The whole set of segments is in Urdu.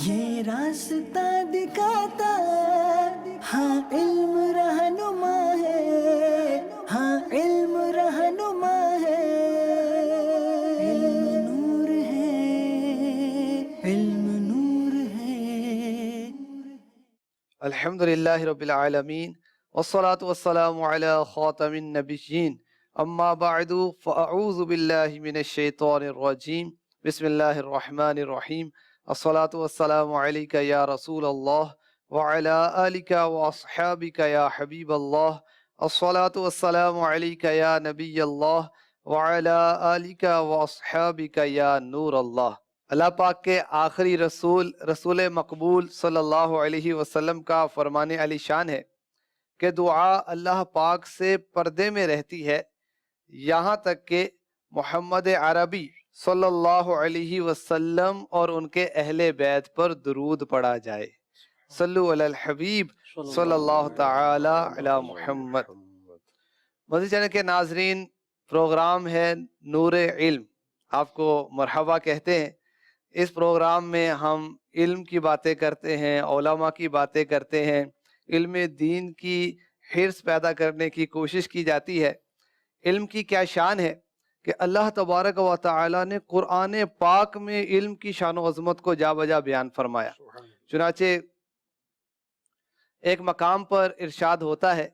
یہ راستہ دکھاتا ہاں علم رہنما ہے، ہاں علم رہنما ہے، علم نور ہے، علم نور ہے۔ الحمدللہ رب العالمین والصلاة والسلام علی خاتم النبیین اما بعد فاعوذ باللہ من الشیطان الرجیم بسم اللہ الرحمن الرحیم الصلاة والسلام علیکہ یا رسول اللہ وعلی آلک واصحابک یا حبیب اللہ الصلاة والسلام علیکہ یا نبی اللہ وعلی آلک واصحابک یا نور اللہ۔ اللہ پاک کے آخری رسول رسول مقبول صلی اللہ علیہ وسلم کا فرمان علی شان ہے کہ دعا اللہ پاک سے پردے میں رہتی ہے یہاں تک کہ محمد عربی صلی اللہ علیہ وسلم اور ان کے اہل بیت پر درود پڑھا جائے۔ صلو علی الحبیب صلی اللہ تعالی علی محمد۔ مدنی چینل کے ناظرین، پروگرام ہے نور علم، آپ کو مرحبا کہتے ہیں۔ اس پروگرام میں ہم علم کی باتیں کرتے ہیں، علماء کی باتیں کرتے ہیں، علم دین کی حرص پیدا کرنے کی کوشش کی جاتی ہے۔ علم کی کیا شان ہے کہ اللہ تبارک و تعالی نے قرآن پاک میں علم کی شان و عظمت کو جا بجا بیان فرمایا۔ چنانچہ ایک مقام پر ارشاد ہوتا ہے،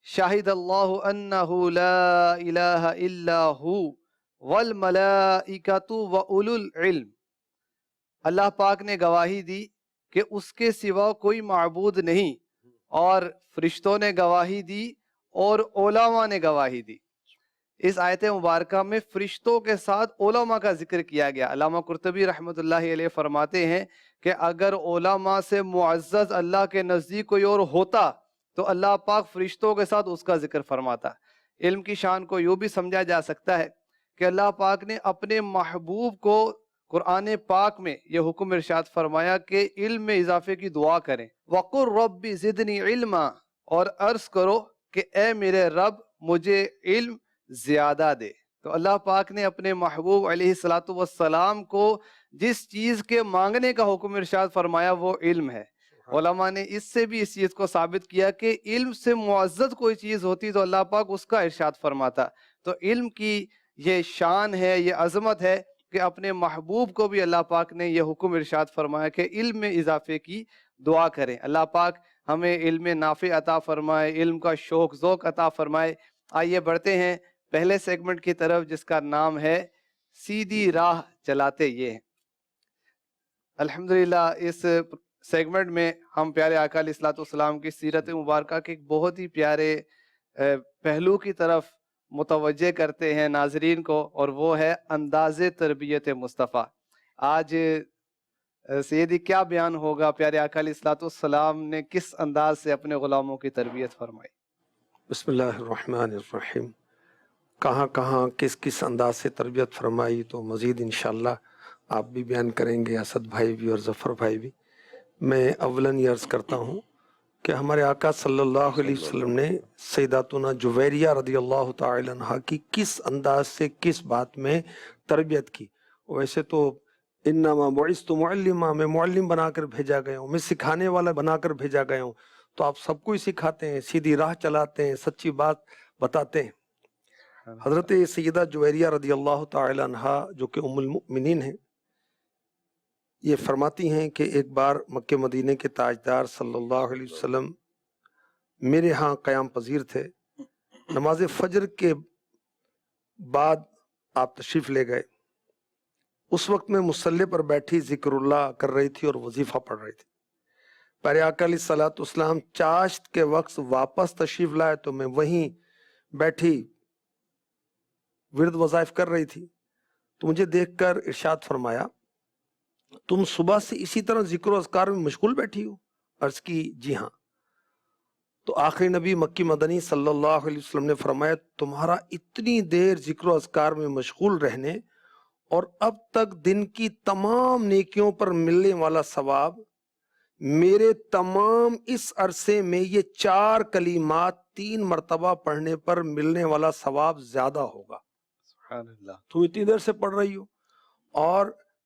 شاہد اللہ انہ لا الہ الا ہو والملائکۃ واولو العلم۔ اللہ پاک نے گواہی دی کہ اس کے سوا کوئی معبود نہیں، اور فرشتوں نے گواہی دی اور علماء نے گواہی دی۔ اس آیت مبارکہ میں فرشتوں کے ساتھ علماء کا ذکر کیا گیا۔ علامہ قرطبی رحمۃ اللہ علیہ فرماتے ہیں کہ اگر علماء سے معزز اللہ کے نزدیک کوئی اور ہوتا تو اللہ پاک فرشتوں کے ساتھ اس کا ذکر فرماتا۔ علم کی شان کو یوں بھی سمجھا جا سکتا ہے کہ اللہ پاک نے اپنے محبوب کو قرآن پاک میں یہ حکم ارشاد فرمایا کہ علم میں اضافے کی دعا کریں۔ وَقُلْ رَبِّ زِدْنِي عِلْمًا، اور عرض کرو کہ اے میرے رب مجھے علم زیادہ دے۔ تو اللہ پاک نے اپنے محبوب علیہ السلام کو جس چیز کے مانگنے کا حکم ارشاد فرمایا وہ علم ہے۔ علماء نے اس سے بھی اس چیز کو ثابت کیا کہ علم سے معزز کوئی چیز ہوتی تو اللہ پاک اس کا ارشاد فرماتا۔ تو علم کی یہ شان ہے، یہ عظمت ہے کہ اپنے محبوب کو بھی اللہ پاک نے یہ حکم ارشاد فرمایا کہ علم میں اضافے کی دعا کریں۔ اللہ پاک ہمیں علم نافع عطا فرمائے، علم کا شوق ذوق عطا فرمائے۔ آئیے بڑھتے ہیں پہلے سیگمنٹ کی طرف، جس کا نام ہے سیدھی راہ چلاتے یہ ہیں۔ الحمدللہ اس سیگمنٹ میں ہم پیارے آقا علیہ الصلوۃ والسلام کی سیرت مبارکہ کے ایک بہت ہی پیارے پہلو کی طرف متوجہ کرتے ہیں ناظرین کو، اور وہ ہے انداز تربیت مصطفیٰ۔ آج سیدی کیا بیان ہوگا؟ پیارے آقا علیہ الصلوۃ والسلام نے کس انداز سے اپنے غلاموں کی تربیت فرمائی؟ بسم اللہ الرحمن الرحیم۔ کہاں کہاں کس کس انداز سے تربیت فرمائی تو مزید انشاءاللہ آپ بھی بیان کریں گے، اسد بھائی بھی اور ظفر بھائی بھی۔ میں اولاً یہ عرض کرتا ہوں کہ ہمارے آقا صلی اللہ علیہ وسلم نے سیداتنا جویریہ رضی اللہ تعالی عنہ کی کس انداز سے کس بات میں تربیت کی۔ ویسے تو انما بعثت معلما، میں معلم بنا کر بھیجا گیا ہوں، میں سکھانے والا بنا کر بھیجا گیا ہوں، تو آپ سب کو ہی سکھاتے ہیں، سیدھی راہ چلاتے ہیں، سچی بات بتاتے ہیں۔ حضرت سیدہ جویریہ رضی اللہ تعالی عنہ جو کہ ام المؤمنین ہیں، یہ فرماتی ہیں کہ ایک بار مکہ مدینے کے تاجدار صلی اللہ علیہ وسلم میرے ہاں قیام پذیر تھے۔ نماز فجر کے بعد آپ تشریف لے گئے۔ اس وقت میں مصلی پر بیٹھی ذکر اللہ کر رہی تھی اور وظیفہ پڑھ رہی تھی۔ پیارے آقا علیہ الصلوۃ والسلام چاشت کے وقت واپس تشریف لائے تو میں وہیں بیٹھی ورد وظائف کر رہی تھی، تو مجھے دیکھ کر ارشاد فرمایا، تم صبح سے اسی طرح ذکر و اذکار میں مشغول بیٹھی ہو؟ عرض کی جی ہاں۔ تو آخری نبی مکی مدنی صلی اللہ علیہ وسلم نے فرمایا، تمہارا اتنی دیر ذکر و اذکار میں مشغول رہنے اور اب تک دن کی تمام نیکیوں پر ملنے والا ثواب میرے تمام اس عرصے میں یہ 4 کلمات 3 مرتبہ پڑھنے پر ملنے والا ثواب زیادہ ہوگا۔ سبحان اللہ۔ تم اتنی دیر سے پڑھ رہی ہو اور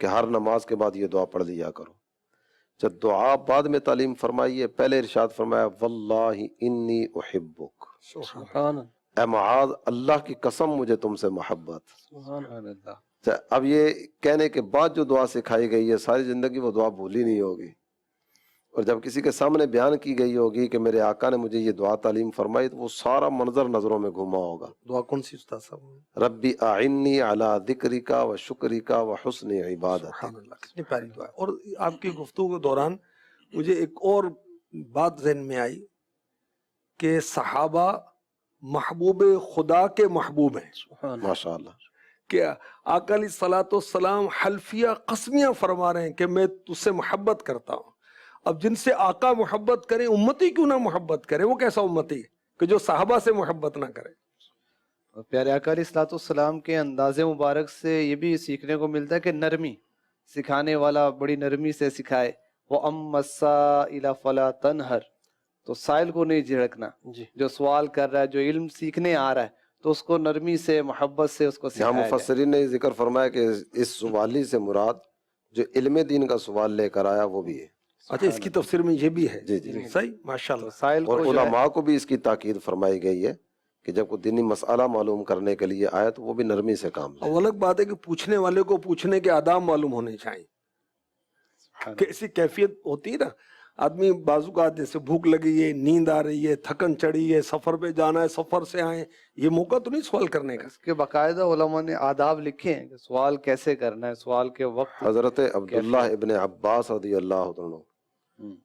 کہ ہر نماز کے بعد یہ دعا پڑھ لیا کرو. جب دعا بعد میں تعلیم فرمائی ہے، پہلے ارشاد فرمایا واللہ انی احبک، سبحان اے معاذ اللہ کی قسم مجھے تم سے محبت. سبحان اللہ. اب یہ کہنے کے بعد جو دعا سکھائی گئی ہے ساری زندگی وہ دعا بھولی نہیں ہوگی، اور جب کسی کے سامنے بیان کی گئی ہوگی کہ میرے آقا نے مجھے یہ دعا تعلیم فرمائی تو وہ سارا منظر نظروں میں گھوما ہوگا. دعا کون سی استاد صاحب؟ ربی اعنی علی ذکرک و شکرک و حسن عبادت. سبحان اللہ، کتنی پیاری دعا ہے. اور آپ کی گفتگو کے دوران مجھے ایک اور بات ذہن میں آئی کہ صحابہ محبوب خدا کے محبوب ہیں. سبحان ماشاء اللہ. کہ آقا علیہ الصلوۃ والسلام حلفیہ قسمیاں فرما رہے ہیں کہ میں تجھ سے محبت کرتا ہوں. اب جن سے آقا محبت کریں امتی کیوں نہ محبت کرے؟ وہ کیسا امتی ہے کہ جو صحابہ سے محبت نہ کرے؟ اور پیارے آقا علیہ الصلوۃ والسلام کے انداز مبارک سے یہ بھی سیکھنے کو ملتا ہے کہ نرمی، سکھانے والا بڑی نرمی سے سکھائے. وَأَمَّا السَّائِلَ فَلَا تَنْهَرْ، تو سائل کو نہیں جھڑکنا. جی. جو سوال کر رہا ہے، جو علم سیکھنے آ رہا ہے، تو اس کو نرمی سے، محبت سے اس کو یہاں سکھایا جائے. مفسرین نے ذکر فرمایا کہ اس سوالی سے مراد جو علم دین کا سوال لے کر آیا وہ بھی ہے. اچھا، اس کی تفسیر میں یہ بھی ہے. جی جی. صحیح، ماشاء تو اللہ. سائل اور کو جو ہے، علماء کو بھی اس کی تاکید فرمائی گئی ہے کہ جب کوئی دینی مسئلہ معلوم کرنے کے لیے آئے تو وہ بھی نرمی سے کام لے. اب الگ بات ہے کہ پوچھنے والے کو پوچھنے کے آداب معلوم ہونے چاہیے. کہ ایسی کیفیت ہوتی ہے نا، آدمی بازو کا جیسے بھوک لگی ہے، نیند آ رہی ہے، تھکن چڑھی ہے، سفر پہ جانا ہے، سفر سے آئے، یہ موقع تو نہیں سوال کرنے کا. اس کے باقاعدہ علماء نے آداب لکھے ہیں کہ سوال کیسے کرنا ہے، سوال کے وقت. حضرت عبداللہ ابن عباس رضی اللہ عنہ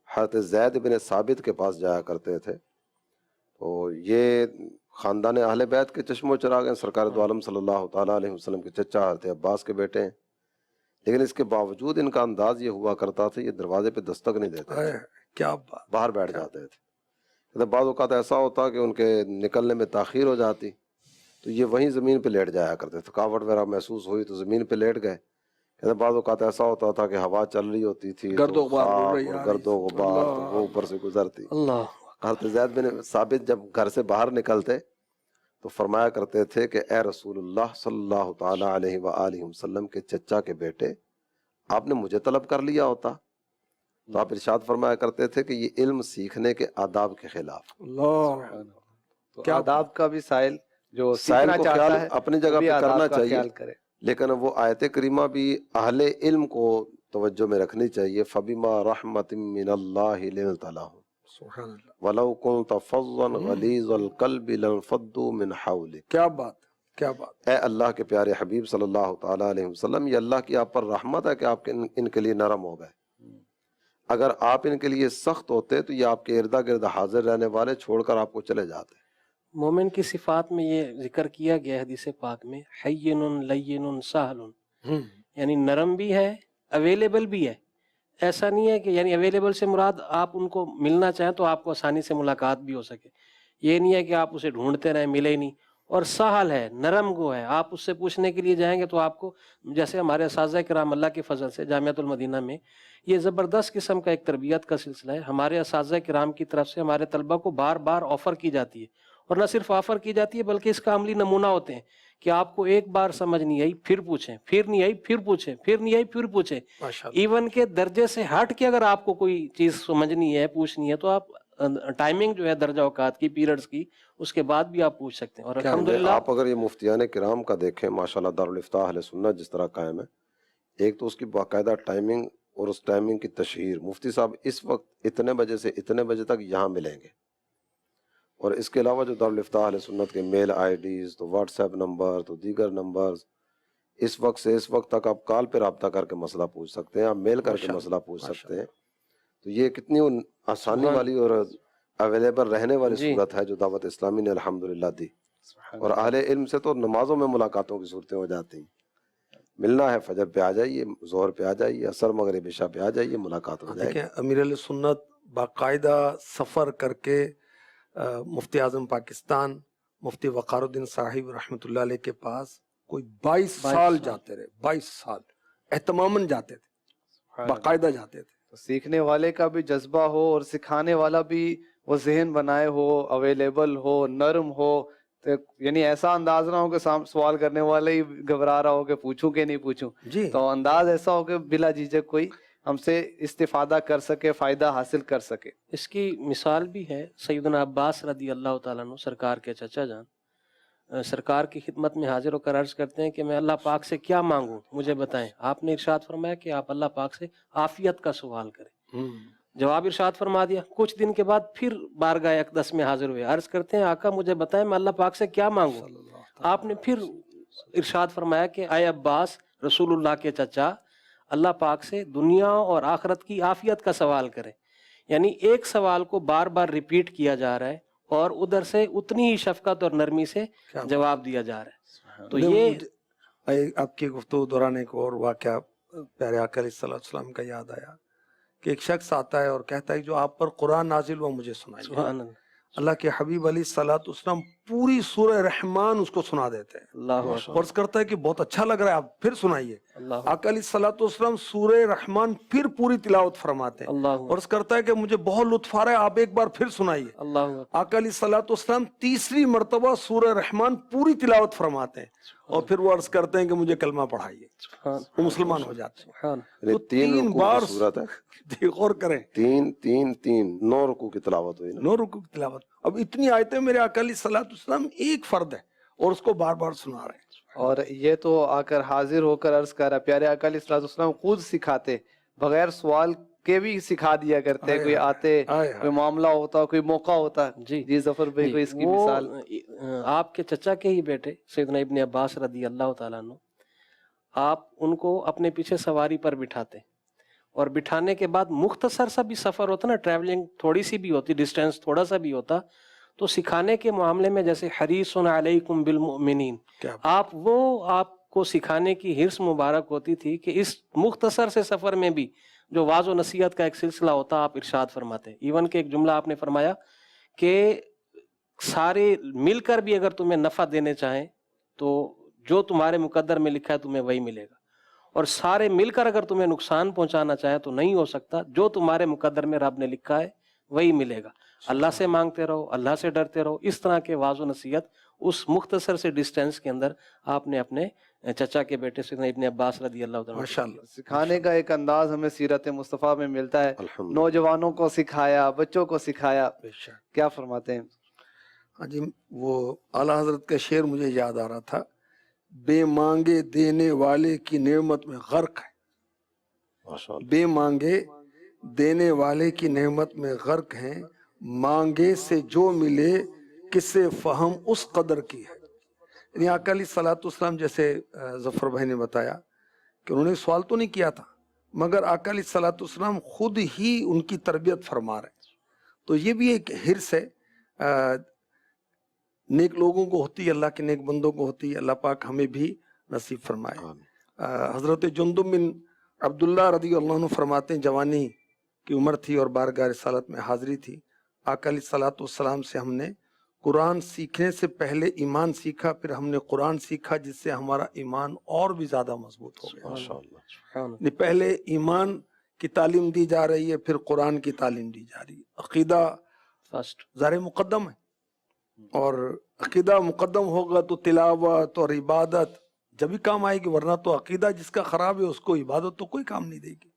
حضرت زید بن ثابت کے پاس جایا کرتے تھے. تو یہ خاندان اہل بیت کے چشم و چراغ ہیں، سرکار دو عالم صلی اللہ تعالیٰ علیہ وسلم کے چچا حضرت عباس کے بیٹے ہیں. لیکن اس کے باوجود ان کا انداز یہ ہوا کرتا تھا، یہ دروازے پہ دستک نہیں دیتے تھے، کیا بات. باہر بیٹھ جاتے تھے. بعض اوقات ایسا ہوتا کہ ان کے نکلنے میں تاخیر ہو جاتی تو یہ وہیں زمین پہ لیٹ جایا کرتے. تھکاوٹ وغیرہ محسوس ہوئی تو زمین پہ لیٹ گئے. بعض اوقات ایسا ہوتا تھا کہ ہوا چل رہی ہوتی تھی، گرد و غبار خاک اڑ رہی اور ہے، گرد و غبار تو وہ اوپر سے گزرتی. اللہ. حضرت زید بن ثابت جب گھر سے باہر نکلتے تو فرمایا کرتے تھے کہ اے رسول اللہ صلی اللہ تعالیٰ علیہ وآلہ وسلم کے چچا کے بیٹے، آپ نے مجھے طلب کر لیا ہوتا. تو آپ ارشاد فرمایا کرتے تھے کہ یہ علم سیکھنے کے آداب کے خلاف. اللہ. تو کیا آداب کا بھی سائل جو سائل سیکھنا کو چاہتا خیال ہے اپنی جگہ بھی پہ آداب کرنا کا چاہیے، خیال کرے. لیکن وہ آیت کریمہ بھی اہل علم کو توجہ میں رکھنی چاہیے. فَبِمَا رَحْمَةٍ مِّنَ اللَّهِ لِنْتَ لَهُمْ سبحان اللہ. وَلَوْ كُنْتَ فَظًّا غَلِيظَ الْقَلْبِ لَانفَضُّوا مِنْ حَوْلِكَ. کیا بات، کیا بات. اے اللہ کے پیارے حبیب صلی اللہ تعالیٰ علیہ وسلم، یہ اللہ کی آپ پر رحمت ہے کہ آپ ان کے لیے نرم ہو گئے. اگر آپ ان کے لیے سخت ہوتے تو یہ آپ کے اردا گرد حاضر رہنے والے چھوڑ کر آپ کو چلے جاتے. مومن کی صفات میں یہ ذکر کیا گیا حدیث پاک میں، حین لین سہل، یعنی نرم بھی ہے، اویلیبل بھی ہے. ایسا نہیں ہے کہ یعنی اویلیبل سے مراد آپ ان کو ملنا چاہیں تو آپ کو آسانی سے ملاقات بھی ہو سکے. یہ نہیں ہے کہ آپ اسے ڈھونڈتے رہیں ملے ہی نہیں. اور سہل ہے، نرم گو ہے، آپ اس سے پوچھنے کے لیے جائیں گے تو آپ کو، جیسے ہمارے اساتذہ کرام اللہ کے فضل سے جامعۃ المدینہ میں یہ زبردست قسم کا ایک تربیت کا سلسلہ ہے. ہمارے اساتذہ کرام کی طرف سے ہمارے طلبہ کو بار بار آفر کی جاتی ہے، اور نہ صرف آفر کی جاتی ہے بلکہ اس کا عملی نمونہ ہوتے ہیں کہ آپ کو ایک بار سمجھ نہیں آئی پھر پوچھیں، پھر نہیں آئی پھر پوچھیں، پھر نہیں آئی پھر پوچھیں. ایون کے درجے سے ہٹ کے اگر آپ کو کوئی چیز سمجھنی ہے، پوچھنی ہے، تو آپ ٹائمنگ جو ہے درجہ اوقات کی، پیریڈز کی، اس کے بعد بھی آپ پوچھ سکتے ہیں. اور الحمدللہ آپ اگر یہ مفتیان کرام کا دیکھیں، ماشاءاللہ دارالفتاح اہل سنت جس طرح قائم ہے، ایک تو اس کی باقاعدہ ٹائمنگ اور اس ٹائمنگ کی تشہیر. مفتی صاحب اس وقت اتنے بجے سے اتنے بجے تک یہاں ملیں گے. اور اس کے علاوہ جو دارالفتاح اہل سنت کے میل آئی ڈیز، تو واٹس ایپ نمبر، تو دیگر نمبرز، اس وقت سے اس وقت تک آپ کال پہ رابطہ کر کے مسئلہ پوچھ سکتے ہیں، آپ میل کر کے مسئلہ پوچھ سکتے ہیں. تو یہ کتنی آسانی والی اور اویلیبل رہنے والی صورت ہے جو دعوت اسلامی نے الحمدللہ دی. اور اہل علم سے تو نمازوں میں ملاقاتوں کی صورتیں ہو جاتی ہیں. ملنا ہے فجر پہ آ جائیے، ظہر پہ آ جائیے، عصر مغرب عشاء پہ آ جائیے، ملاقات ہو جائے گی. دیکھیں امیر علیہ سنت باقاعدہ سفر کر کے مفتی اعظم پاکستان مفتی وقار الدین صاحب رحمۃ اللہ علیہ کے پاس کوئی 22 سال جاتے رہے. 22 سال اہتماماً جاتے تھے، باقاعدہ جاتے تھے. تو سیکھنے والے کا بھی جذبہ ہو اور سکھانے والا بھی وہ ذہن بنائے ہو، اویلیبل ہو، نرم ہو، تو یعنی ایسا انداز نہ ہو کہ سوال کرنے والے ہی گھبرا رہا ہو کہ پوچھوں کہ نہیں پوچھوں جی تو انداز ایسا ہو کہ بلا جھجک کوئی ہم سے استفادہ کر سکے، فائدہ حاصل کر سکے. اس کی مثال بھی ہے سیدنا عباس رضی اللہ تعالیٰ عنہ، سرکار کے چچا جان، سرکار کی خدمت میں حاضر ہو کر عرض کرتے ہیں کہ میں اللہ پاک سے کیا مانگوں مجھے بتائیں. آپ نے ارشاد فرمایا کہ آپ اللہ پاک سے عافیت کا سوال کریں. جواب ارشاد فرما دیا. کچھ دن کے بعد پھر بارگاہ اقدس میں حاضر ہوئے، عرض کرتے ہیں آقا مجھے بتائیں میں اللہ پاک سے کیا مانگوں. آپ نے پھر ارشاد فرمایا کہ اے عباس، رسول اللہ کے چچا، اللہ پاک سے دنیا اور آخرت کی عافیت کا سوال کریں. یعنی ایک سوال کو بار بار ریپیٹ کیا جا رہا ہے اور ادھر سے اتنی ہی شفقت اور نرمی سے جواب دیا جا رہا ہے. تو یہ آپ کی گفتگو دوران ایک اور واقعہ پیارے آقا علیہ السلام کا یاد آیا کہ ایک شخص آتا ہے اور کہتا ہے جو آپ پر قرآن نازل ہوا مجھے سنائیے. سبحان اللہ. اللہ کے حبیب علیہ السلام پوری سورہ رحمان اس کو سنا دیتے ہیں. اللہ عرض کرتا ہے کہ بہت اچھا لگ رہا ہے، آپ پھر سنائیے. اللہ آقا علیہ السلام سورہ رحمان پھر پوری تلاوت فرماتے ہیں. اللہ عرض کرتا ہے کہ مجھے بہت لطف آ رہا ہے، آپ ایک بار پھر سنائیے. اللہ آقا علیہ السلام تیسری مرتبہ سورہ رحمان پوری تلاوت فرماتے ہیں اور پھر وہ عرض کرتے ہیں کہ مجھے کلمہ پڑھائیے. وہ مسلمان ہو جاتے ہیں. سبحان. تو تین رکوع بار کی صورت ہے، غور کریں، تین 9 رکوع کی تلاوت ہوئی نا. 9 رکوع کی تلاوت. اب اتنی آیتیں میرے آقا علیہ السلام ایک فرد ہے اور اس کو بار بار سنا رہے ہیں. اور یہ تو آ کر حاضر ہو کر عرض کر رہا، پیارے آقا علیہ السلام خود سکھاتے، بغیر سوال کے بھی سکھا دیا کرتے. کوئی آتے، کوئی معاملہ ہوتا، کوئی موقع ہوتا. جی ظفر بھائی کوئی اس کی مثال. آپ کے چچا کے ہی بیٹے سیدنا ابن عباس رضی اللہ تعالیٰ عنہ، آپ ان کو اپنے پیچھے سواری پر بٹھاتے اور بٹھانے کے بعد مختصر سا بھی سفر ہوتا نا، ٹریولنگ تھوڑی سی بھی ہوتی، ڈسٹینس تھوڑا سا بھی ہوتا، تو سکھانے کے معاملے میں جیسے حریص علیکم بالمؤمنین، آپ کو سکھانے کی حرص مبارک ہوتی تھی کہ اس مختصر سے سفر میں بھی جو واعظ و نصیحت کا ایک سلسلہ ہوتا آپ ارشاد فرماتے. ایون کہ ایک جملہ آپ نے فرمایا کہ سارے مل کر بھی اگر تمہیں نفع دینے چاہیں تو جو تمہارے مقدر میں لکھا ہے تمہیں وہی ملے گا، اور سارے مل کر اگر تمہیں نقصان پہنچانا چاہیں تو نہیں ہو سکتا، جو تمہارے مقدر میں رب نے لکھا ہے وہی ملے گا. اللہ سے مانگتے رہو، اللہ سے ڈرتے رہو. اس طرح کے واعظ و نصیحت اس مختصر سے ڈسٹینس کے اندر آپ نے اپنے چچا کے بیٹے سیدنا ابن عباس رضی اللہ عنہ سکھانے کا ایک انداز ہمیں سیرت مصطفیٰ میں ملتا ہے. نوجوانوں کو سکھایا، بچوں کو سکھایا. کیا فرماتے ہیں؟ ہاں جی، وہ اعلیٰ حضرت کا شعر مجھے یاد آ رہا تھا، بے مانگے دینے والے کی نعمت میں غرق ہے. بے مانگے دینے والے کی نعمت میں غرق ہیں، مانگے سے جو ملے کس سے فہم اس قدر کی ہے. یعنی آقا علیہ السلام جیسے ظفر بھائی نے بتایا کہ انہوں نے سوال تو نہیں کیا تھا، مگر آقا علیہ السلام خود ہی ان کی تربیت فرما رہے ہیں. تو یہ بھی ایک حرص ہے، نیک لوگوں کو ہوتی ہے، اللہ کے نیک بندوں کو ہوتی ہے. اللہ پاک ہمیں بھی نصیب فرمائے. حضرت جندب بن عبداللہ رضی اللہ عنہ فرماتے ہیں جوانی کی عمر تھی اور بارگاہ رسالت میں حاضری تھی. آقا علیہ السلام سے ہم نے قرآن سیکھنے سے پہلے ایمان سیکھا، پھر ہم نے قرآن سیکھا جس سے ہمارا ایمان اور بھی زیادہ مضبوط ہو گیا. پہلے ایمان کی تعلیم دی جا رہی ہے، پھر قرآن کی تعلیم دی جا رہی ہے. عقیدہ ظاہر مقدم ہے، اور عقیدہ مقدم ہوگا تو تلاوت اور عبادت جب بھی کام آئے گی، ورنہ تو عقیدہ جس کا خراب ہے اس کو عبادت تو کوئی کام نہیں دے گی.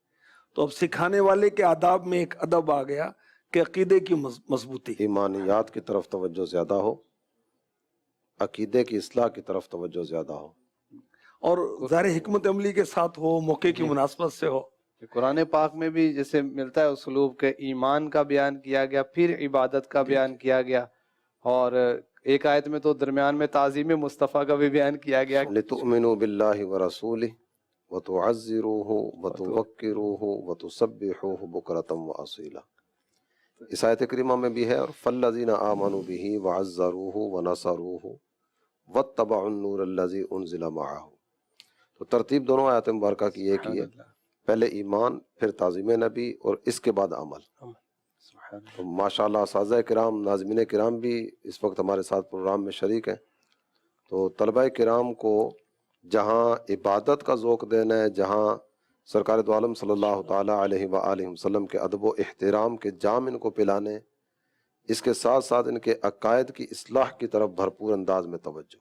تو اب سکھانے والے کے آداب میں ایک ادب آ گیا کہ عقیدے کی مضبوطی، ایمانیات کی طرف توجہ زیادہ ہو، عقیدے کی اصلاح کی طرف توجہ زیادہ ہو، اور ظاہر حکمت عملی کے ساتھ ہو، موقع کی مناسبت سے ہو. قرآن پاک میں بھی جیسے ملتا ہے اسلوب کے ایمان کا بیان کیا گیا، پھر عبادت کا بیان کیا گیا، اور ایک آیت میں تو درمیان میں تعظیم مصطفیٰ کا بھی بیان کیا گیا. لِتُؤْمِنُوا بِاللَّهِ وَرَسُولِهِ وَتُعَزِّرُوهُ وَتُوَقِّرُوهُ وَتُسَبِّحُوهُ بُكْرَةً وَأَصِيلًا. اس آیت کریمہ میں بھی ہے، اور فَالَّذِينَ آمَنُوا بِهِ وَعَزَّرُوهُ وَنَصَرُوهُ وَاتَّبَعُوا النُّورَ الَّذِي أُنزِلَ مَعَهُ. تو ترتیب دونوں آیات مبارکہ کی ایک ہی ہے، پہلے ایمان، پھر تعظیم نبی، اور اس کے بعد عمل. تو ماشاءاللہ اساتذہ کرام، ناظمین کرام بھی اس وقت ہمارے ساتھ پروگرام میں شریک ہیں. تو طلبہ کرام کو جہاں عبادت کا ذوق دینا ہے، جہاں سرکار دو عالم صلی اللہ تعالیٰ علیہ وآلہ وسلم کے ادب و احترام کے جام ان کو پلانے، اس کے ساتھ ساتھ ان کے عقائد کی اصلاح کی طرف بھرپور انداز میں توجہ.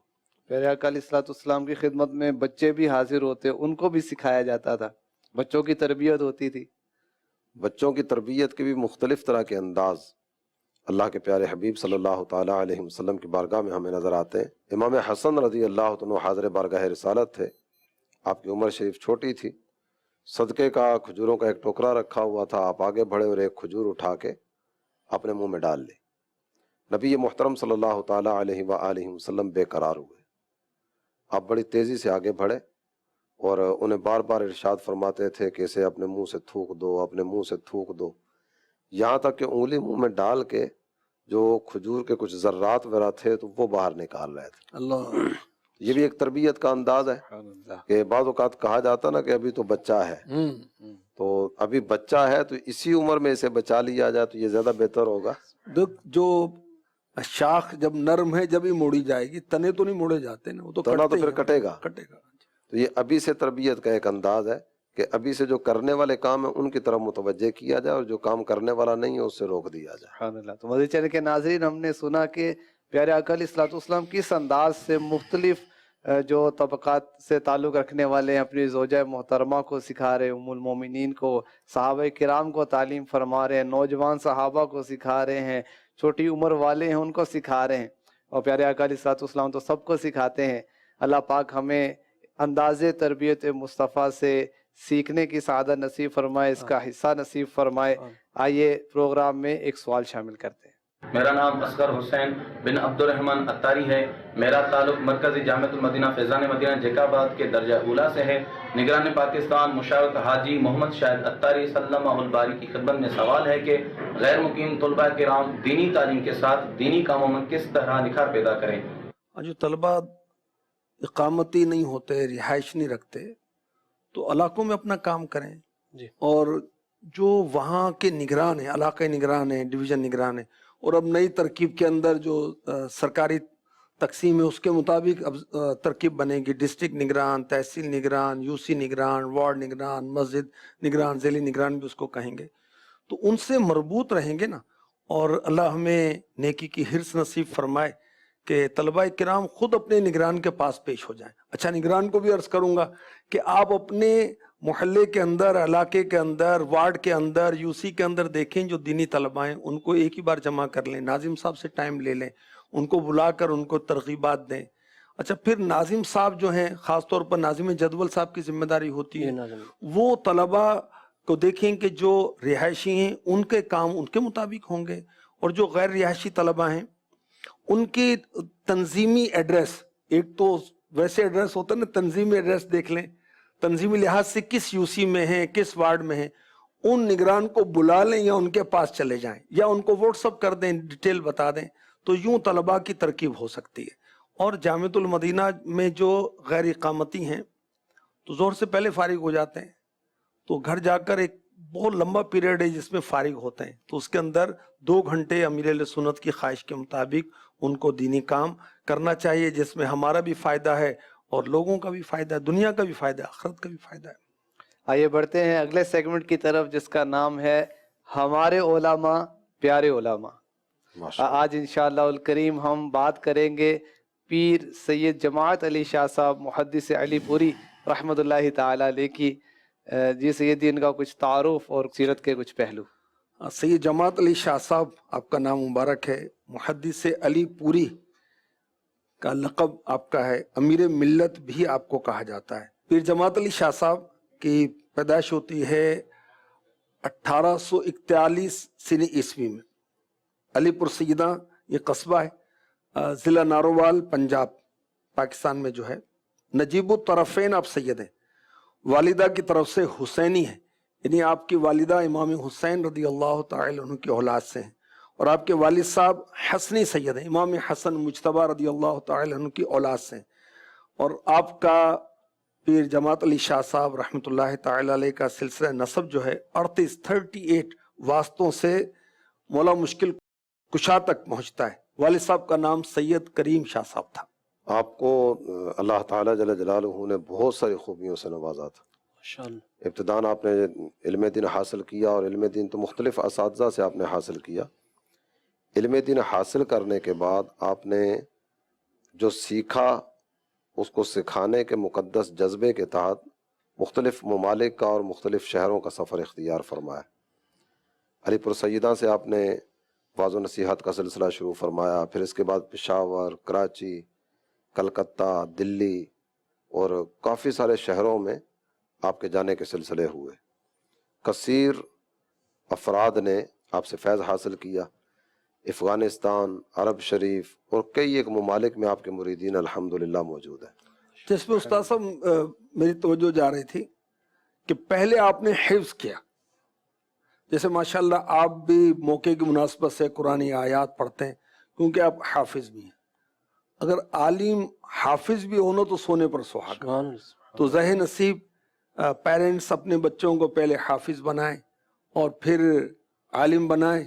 پیارے آقا علیہ الصلوۃ والسلام کی خدمت میں بچے بھی حاضر ہوتے، ان کو بھی سکھایا جاتا تھا، بچوں کی تربیت ہوتی تھی. بچوں کی تربیت کے بھی مختلف طرح کے انداز اللہ کے پیارے حبیب صلی اللہ تعالیٰ علیہ وسلم کی بارگاہ میں ہمیں نظر آتے ہیں. امام حسن رضی اللہ عنہ حاضر بارگاہ رسالت تھے. آپ کی عمر شریف چھوٹی تھی. صدقے کا کھجوروں کا ایک ٹوکرا رکھا ہوا تھا. آپ آگے بڑھے اور ایک کھجور اٹھا کے اپنے منہ میں ڈال لی. نبی محترم صلی اللہ تعالیٰ علیہ وآلہ وسلم بے قرار ہوئے. آپ بڑی تیزی سے آگے بڑھے اور انہیں بار بار ارشاد فرماتے تھے کہ اسے اپنے منہ سے تھوک دو، اپنے منہ سے تھوک دو، یہاں تک کہ انگلی منہ میں ڈال کے جو کھجور کے کچھ ذرات وغیرہ تھے تو وہ باہر نکال رہے تھے. اللہ. یہ بھی ایک تربیت کا انداز ہے کہ بعض اوقات کہا جاتا نا کہ ابھی تو بچہ ہے، تو ابھی بچہ ہے تو اسی عمر میں اسے بچا لیا جائے تو یہ زیادہ بہتر ہوگا. جو شاخ جب نرم ہے جب ہی موڑی جائے گی، تنے تو نہیں موڑے جاتے نا، وہ تو تنا تو پھر کٹے گا. کٹے گا. تو یہ ابھی سے تربیت کا ایک انداز ہے کہ ابھی سے جو کرنے والے کام ہیں ان کی طرف متوجہ کیا جائے اور جو کام کرنے والا نہیں ہے اس سے روک دیا جائے. سبحان اللہ. تو مدنی چینل کے ناظرین، ہم نے سنا کہ پیارے آقا علیہ الصلوۃ والسلام کس انداز سے مختلف جو طبقات سے تعلق رکھنے والے ہیں اپنی زوجہ محترمہ کو سکھا رہے ہیں، ام المومنین کو، صحابہ کرام کو تعلیم فرما رہے ہیں، نوجوان صحابہ کو سکھا رہے ہیں، چھوٹی عمر والے ہیں ان کو سکھا رہے ہیں، اور پیارے آقا علیہ الصلوۃ والسلام تو سب کو سکھاتے ہیں. اللہ پاک ہمیں انداز تربیت مصطفیٰ سے سیکھنے کی سعادت نصیب فرمائے، اس کا حصہ نصیب فرمائے. آئیے پروگرام میں ایک سوال شامل کرتے ہیں. میرا نام اصغر حسین بن عبد الرحمن اتاری ہے. میرا تعلق مرکزی جامعۃ المدینہ فیضان مدینہ جیکاباد کے درجہ اولا سے ہے. نگران پاکستان مشاورت حاجی محمد شاہد اتاری سلمہ الباری کی خدمت میں سوال ہے کہ غیر مقیم طلباء کرام دینی تعلیم کے ساتھ دینی کاموں میں کس طرح نکھار پیدا کریں؟ جو طلباء اقامتی نہیں ہوتے، رہائش نہیں رکھتے، تو علاقوں میں اپنا کام کریں جی. اور جو وہاں کے نگران ہیں، علاقائی نگران ہیں، ڈویژن نگران ہیں، اور اب نئی ترکیب کے اندر جو سرکاری تقسیم ہے اس کے مطابق اب ترکیب بنے گی. ڈسٹرکٹ نگران، تحصیل نگران، یو سی نگران، وارڈ نگران، مسجد نگران، ذیلی نگران بھی اس کو کہیں گے. تو ان سے مربوط رہیں گے نا، اور اللہ ہمیں نیکی کی حرص نصیب فرمائے کہ طلباء کرام خود اپنے نگران کے پاس پیش ہو جائیں. اچھا، نگران کو بھی عرض کروں گا کہ آپ اپنے محلے کے اندر، علاقے کے اندر، وارڈ کے اندر، یو سی کے اندر دیکھیں جو دینی طلباء ہیں ان کو ایک ہی بار جمع کر لیں، ناظم صاحب سے ٹائم لے لیں، ان کو بلا کر ان کو ترغیبات دیں. اچھا، پھر ناظم صاحب جو ہیں، خاص طور پر ناظم جدول صاحب کی ذمہ داری ہوتی ہے، وہ طلباء کو دیکھیں کہ جو رہائشی ہیں ان کے کام ان کے مطابق ہوں گے، اور جو غیر رہائشی طلباء ہیں ان کے تنظیمی ایڈریس، ایک تو ویسے ایڈریس ہوتا ہے نا، تنظیمی ایڈریس دیکھ لیں، تنظیمی لحاظ سے کس یو سی میں ہیں، کس وارڈ میں ہیں، ان نگران کو بلا لیں یا ان کے پاس چلے جائیں یا ان کو واٹس اپ کر دیں، ڈیٹیل بتا دیں. تو یوں طلباء کی ترکیب ہو سکتی ہے. اور جامعۃ المدینہ میں جو غیر اقامتی ہیں تو ظہر سے پہلے فارغ ہو جاتے ہیں، تو گھر جا کر ایک بہت لمبا پیریڈ ہے جس میں فارغ ہوتے ہیں، تو اس کے اندر 2 گھنٹے امیر اہل سنت کی خواہش کے مطابق ان کو دینی کام کرنا چاہیے، جس میں ہمارا بھی فائدہ ہے اور لوگوں کا بھی فائدہ ہے، دنیا کا بھی فائدہ ہے، آخرت کا بھی فائدہ ہے. آئیے بڑھتے ہیں اگلے سیگمنٹ کی طرف جس کا نام ہے ہمارے علماء پیارے علماء. آج انشاءاللہ الکریم ہم بات کریں گے پیر سید جماعت علی شاہ صاحب محدث علی پوری رحمۃ اللہ تعالی علیہ کی. جی سیدی، ان کا کچھ تعارف اور سیرت کے کچھ پہلو. سید جماعت علی شاہ صاحب، آپ کا نام مبارک ہے. محدث علی پوری کا لقب آپ کا ہے، امیر ملت بھی آپ کو کہا جاتا ہے. پیر جماعت علی شاہ صاحب کی پیدائش ہوتی ہے 1841 سنی عیسوی میں. علی پور سیدہ یہ قصبہ ہے، ضلع نارووال، پنجاب، پاکستان میں جو ہے. نجیب الطرفین آپ سید ہیں. والدہ کی طرف سے حسینی ہے، یعنی آپ کی والدہ امام حسین رضی اللہ تعالی عنہ کی اولاد سے ہیں، اور آپ کے والد صاحب حسنی سید ہیں، امام حسن مجتبی رضی اللہ تعالی عنہ کی اولاد سے ہیں. اور آپ کا پیر جماعت علی شاہ صاحب رحمۃ اللہ تعالی علیہ کا سلسلہ نسب جو ہے 38 واسطوں سے مولا مشکل کشا تک پہنچتا ہے. والد صاحب کا نام سید کریم شاہ صاحب تھا. آپ کو اللہ تعالیٰ جل جلالہ نے بہت ساری خوبیوں سے نوازا تھا. ابتداً آپ نے علم دین حاصل کیا، اور علم دین تو مختلف اساتذہ سے آپ نے حاصل کیا. علم دین حاصل کرنے کے بعد آپ نے جو سیکھا اس کو سکھانے کے مقدس جذبے کے تحت مختلف ممالک کا اور مختلف شہروں کا سفر اختیار فرمایا. علی پور سیدہ سے آپ نے واعظ و نصیحت کا سلسلہ شروع فرمایا، پھر اس کے بعد پشاور، کراچی، کلکتہ، دلی اور کافی سارے شہروں میں آپ کے جانے کے سلسلے ہوئے. کثیر افراد نے آپ سے فیض حاصل کیا. افغانستان، عرب شریف اور کئی ایک ممالک میں آپ کے مریدین الحمدللہ موجود ہیں. جس میں استاد صاحب میری توجہ جا رہی تھی کہ پہلے آپ نے حفظ کیا، جیسے ماشاءاللہ آپ بھی موقع کی مناسبت سے قرآنی آیات پڑھتے ہیں کیونکہ آپ حافظ بھی ہیں. اگر عالم حافظ بھی ہونا تو سونے پر سہاگا. تو ذہن نصیب پیرنٹس اپنے بچوں کو پہلے حافظ بنائیں اور پھر عالم بنائیں،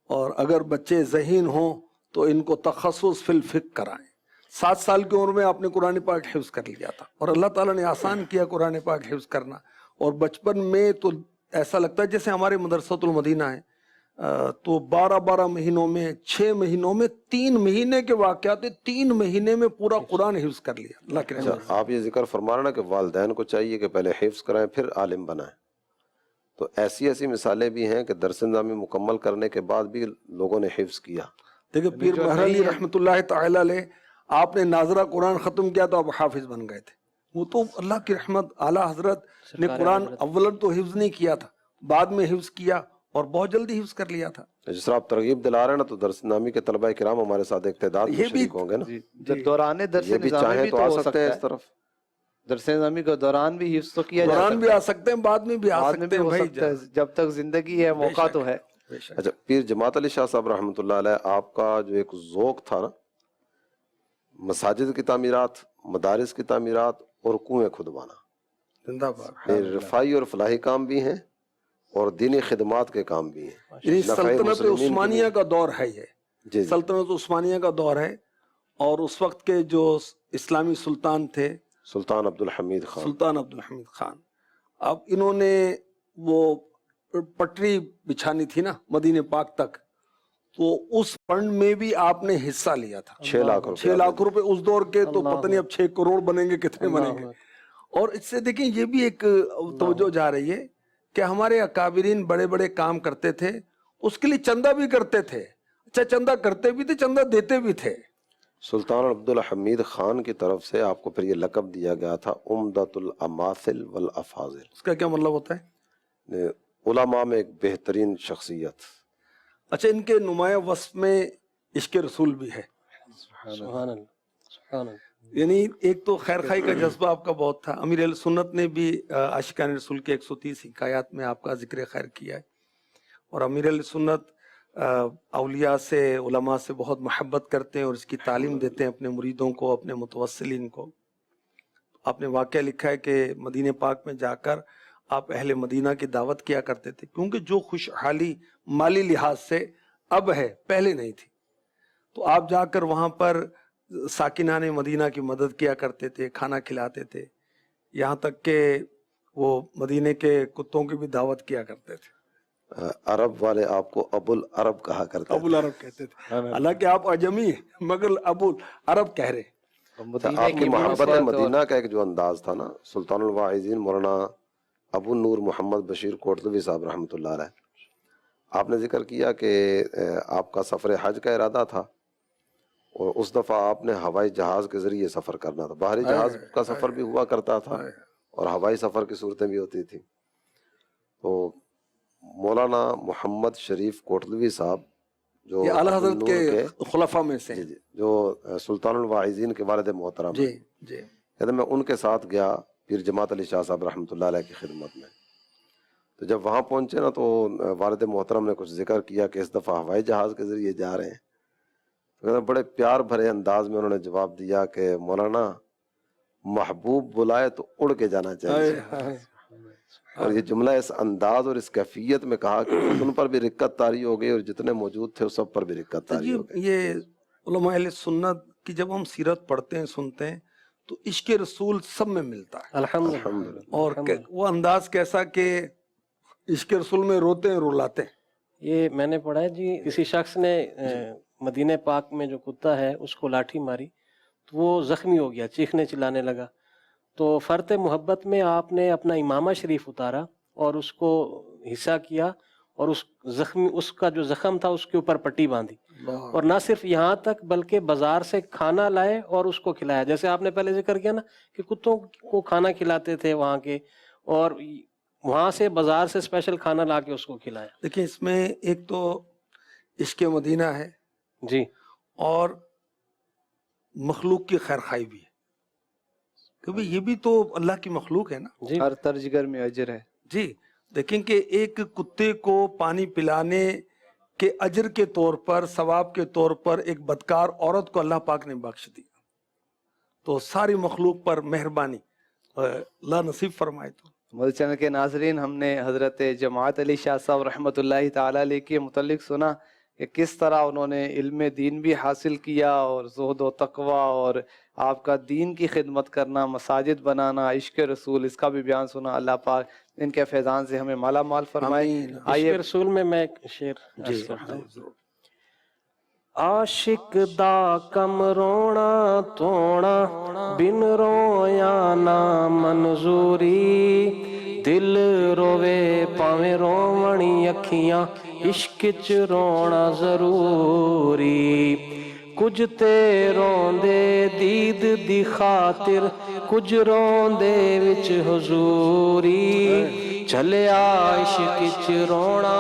اور اگر بچے ذہین ہوں تو ان کو تخصص فی الفقہ کرائیں. 7 سال کی عمر میں آپ نے قرآن پاک حفظ کر لیا تھا اور اللہ تعالیٰ نے آسان کیا قرآن پاک حفظ کرنا. اور بچپن میں تو ایسا لگتا ہے جیسے ہمارے مدرسۃ المدینہ ہے تو 12 مہینوں میں 6 مہینوں میں 3 مہینے کے واقعات 3 مہینے میں پورا قرآن حفظ کر لیا. اللہ کے رحمت سے. آپ یہ ذکر فرما رہے نا کہ والدین کو چاہیے کہ پہلے حفظ کرائیں پھر عالم بنائیں، تو ایسی مثالیں بھی ہیں کہ درس نظامی مکمل کرنے کے بعد بھی لوگوں نے حفظ کیا. دیکھیں پیر مہر علی رحمۃ اللہ تعالی علیہ، آپ نے ناظرہ قرآن ختم کیا تو آپ حافظ بن گئے تھے. وہ تو اللہ کی رحمت، اعلیٰ حضرت نے قرآن اول تو حفظ نہیں کیا تھا، بعد میں حفظ کیا اور بہت جلدی حفظ کر لیا تھا. جس طرح آپ ترغیب دلا رہے ہیں نا، تو درس نظامی کے طلبہ کرام ہمارے ساتھ اقتدار میں شریک ہوں گے نا. جب دوران درس یہ بھی نظامی چاہیں بھی تو تو آ ہو سکتے ہیں سکتا اس طرف. درس نظامی کے دوران بھی حفظ تو کیا جا قرآن سکتا بھی آ سکتے ہیں، بعد میں بھی آ بعد میں سکتے بھی ہیں ہو بھائی. سکتا ہے، جب تک زندگی ہے موقع تو ہے. اچھا، پیر جماعت علی شاہ صاحب رحمۃ اللہ علیہ، آپ کا جو ایک ذوق تھا نا، مساجد کی تعمیرات، مدارس کی تعمیرات اور کنویں کھدوانا، زندہ باد. یہ رفائی اور فلاحی کام بھی ہیں اور دینی خدمات کے کام بھی ہیں. یعنی نفع سلطنت مسلمین کی عثمانیہ کا دور ہے یہ. جی جی. سلطنت عثمانیہ کا دور ہے، اور اس وقت کے جو اسلامی سلطان تھے سلطان عبد الحمید خان. سلطان عبد الحمید خان، اب انہوں نے وہ پٹری بچھانی تھی نا مدینہ پاک تک، تو اس فنڈ میں بھی آپ نے حصہ لیا تھا. 6 لاکھ روپے. 6 لاکھ روپے اس دور کے، تو پتہ نہیں اب 6 کروڑ بنیں گے کتنے بنیں گے. اور اس سے دیکھیں یہ بھی ایک توجہ جا رہی ہے کہ ہمارے اکابرین بڑے بڑے کام کرتے تھے، اس کے لیے چندہ بھی کرتے تھے. اچھا، چندہ کرتے بھی تھے، چندہ دیتے بھی تھے. سلطان عبد الحمید خان کی طرف سے آپ کو پھر یہ لقب دیا گیا تھا عمدۃ الاماثل والافاضل. اس کا کیا مطلب ہوتا ہے؟ علماء میں ایک بہترین شخصیت. اچھا، ان کے نمایاں وصف میں عشق رسول بھی ہے. سبحان اللہ، سبحان اللہ. یعنی ایک تو خیر خواہی کا جذبہ آپ کا بہت تھا. امیر اہل سنت نے بھی عاشقان رسول کے 130 حکایات میں آپ کا ذکر خیر کیا ہے. اور امیر اہل سنت اولیاء سے، علماء سے بہت محبت کرتے ہیں اور اس کی تعلیم دیتے ہیں اپنے مریدوں کو، اپنے متوسلین کو. آپ نے واقعہ لکھا ہے کہ مدینہ پاک میں جا کر آپ اہل مدینہ کی دعوت کیا کرتے تھے، کیونکہ جو خوشحالی مالی لحاظ سے اب ہے پہلے نہیں تھی. تو آپ جا کر وہاں پر ساکنان مدینہ کی مدد کیا کرتے تھے، کھانا کھلاتے تھے، یہاں تک کہ وہ مدینے کے کتوں کی بھی دعوت کیا کرتے تھے. عرب والے آپ کو ابو العرب کہا کرتے تھے. ابو العرب کہتے تھے، حالانکہ آپ عجمی ہیں مگر ابو العرب کہہ رہے. آپ کی محبت مدینہ کا ایک جو انداز تھا نا، سلطان الواعظین مولانا ابو نور محمد بشیر کوٹلوی صاحب رحمۃ اللہ علیہ، آپ نے ذکر کیا کہ آپ کا سفر حج کا ارادہ تھا اور اس دفعہ آپ نے ہوائی جہاز کے ذریعے سفر کرنا تھا. باہری جہاز کا سفر بھی ہوا کرتا تھا اور ہوائی سفر کی صورتیں بھی ہوتی تھی. تو مولانا محمد شریف کوٹلوی صاحب جو اعلیٰ حضرت کے خلفاء میں سے، جو سلطان الواعظین کے والد محترم، جی جی، کہتے میں ان کے ساتھ گیا پیر جماعت علی شاہ صاحب رحمۃ اللہ علیہ کی خدمت میں. تو جب وہاں پہنچے نا تو والد محترم نے کچھ ذکر کیا کہ اس دفعہ ہوائی جہاز کے ذریعے جا رہے ہیں. تو بڑے پیار بھرے انداز میں انہوں نے جواب دیا کہ مولانا محبوب بلائے تو اڑ کے جانا چاہیے. اور یہ جملہ اس انداز اور اس کیفیت میں کہا کہ ان پر بھی رقت طاری ہو گئی اور جتنے موجود تھے اس سب پر بھی رقت طاری ہو گئی. یہ علماء اہل سنت کی جب ہم سیرت پڑھتے ہیں، سنتے ہیں، تو عشق رسول سب میں ملتا ہے الحمدللہ. اور وہ انداز کیسا کہ عشق رسول میں روتے ہیں رلاتے ہیں. یہ میں نے پڑھا ہے جی، کسی شخص نے مدینہ پاک میں جو کتا ہے اس کو لاٹھی ماری تو وہ زخمی ہو گیا، چیخنے چلانے لگا. تو فرط محبت میں آپ نے اپنا امامہ شریف اتارا اور اس کو حصہ کیا اور اس کا جو زخم تھا اس کے اوپر پٹی باندھی. اور نہ صرف یہاں تک بلکہ بازار سے کھانا لائے اور اس کو کھلایا. جیسے آپ نے پہلے ذکر کیا نا کہ کتوں کو کھانا کھلاتے تھے وہاں کے، اور وہاں سے بازار سے اسپیشل کھانا لا کے اس کو کھلایا. دیکھیں اس میں ایک تو عشق مدینہ ہے جی، اور مخلوق کی خیر خواہی بھی ہے، کیونکہ یہ بھی تو اللہ کی مخلوق ہے نا. جی، ہر ترجگر میں اجر ہے. جی دیکھیں کہ ایک کتے کو پانی پلانے کے اجر کے طور پر، ثواب کے طور پر ایک بدکار عورت کو اللہ پاک نے بخش دی. تو ساری مخلوق پر مہربانی اللہ نصیب فرمائے. تو مدنی چینل کے ناظرین، ہم نے حضرت جماعت علی شاہ صاحب رحمۃ اللہ تعالیٰ علیہ کے متعلق سنا کہ کس طرح انہوں نے علم دین بھی حاصل کیا اور زہد و تقوی اور آپ کا دین کی خدمت کرنا، مساجد بنانا، عشق رسول، اس کا بھی بیان سنا. اللہ پاک ان کے فیضان سے ہمیں مالا مال فرمائے. آمین. عشق رسول میں ایک شعر عرض کرتا ہوں. عاشق دا کم رونا توڑا بن رویا نا منظوری، دل روے پاویں روونی اکھیاں عشق چ رونا ضروری. کچھ تے روندے دید دی خاطر، کچھ روندے وچ حضوری، چلیا عشق چ رونا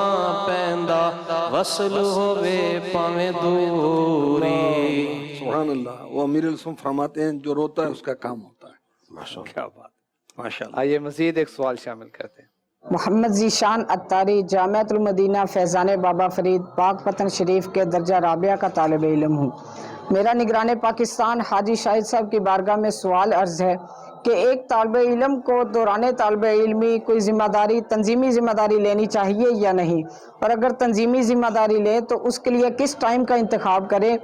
پیندا وصل ہووے پاویں دوری. سبحان اللہ. وہ امیر السلم فرماتے ہیں جو روتا ہے اس کا کام ہوتا ہے. ماشاءاللہ. کیا بات، ماشاء اللہ. آئیے مزید ایک سوال شامل کرتے ہیں. محمد ذیشان اتاری، جامعۃ المدینہ فیضان بابا فرید، پاک پتن شریف کے درجہ رابعہ کا طالب علم ہوں. میرا نگران پاکستان حاجی شاہد صاحب کی بارگاہ میں سوال عرض ہے کہ ایک طالب علم کو دوران طالب علمی کوئی ذمہ داری، تنظیمی ذمہ داری لینی چاہیے یا نہیں، اور اگر تنظیمی ذمہ داری لے تو اس کے لیے کس ٹائم کا انتخاب کرے